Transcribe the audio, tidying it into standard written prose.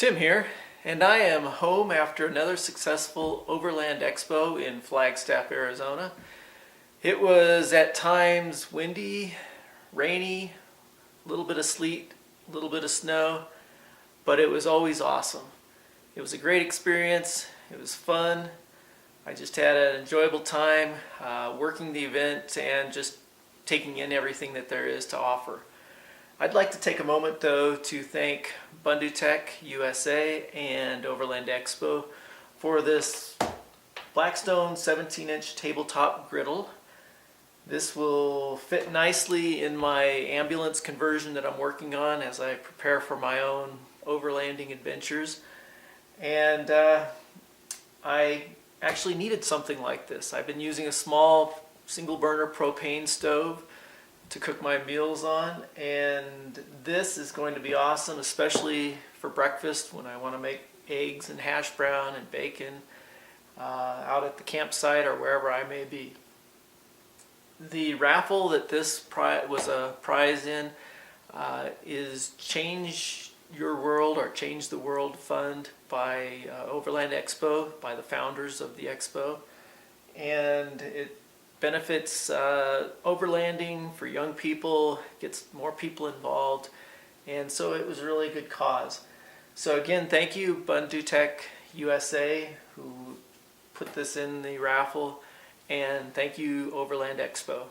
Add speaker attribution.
Speaker 1: Tim here, and I am home after another successful Overland Expo in Flagstaff, Arizona. It was at times windy, rainy, a little bit of sleet, a little bit of snow, but it was always awesome. It was a great experience. It was fun. I just had an enjoyable time working the event and just taking in everything that there is to offer. I'd like to take a moment though to thank BunduTecUSA and Overland Expo for this Blackstone 17-inch tabletop griddle. This will fit nicely in my ambulance conversion that I'm working on as I prepare for my own overlanding adventures. And I actually needed something like this. I've been using a small single burner propane stove to cook my meals on, and this is going to be awesome, especially for breakfast when I want to make eggs and hash brown and bacon out at the campsite or wherever I may be. The raffle that this was a prize in is Change Your World or Change the World Fund by Overland Expo, by the founders of the expo, and it benefits overlanding for young people, gets more people involved, and so it was a really good cause. So again, thank you BunduTecUSA who put this in the raffle, and thank you Overland Expo.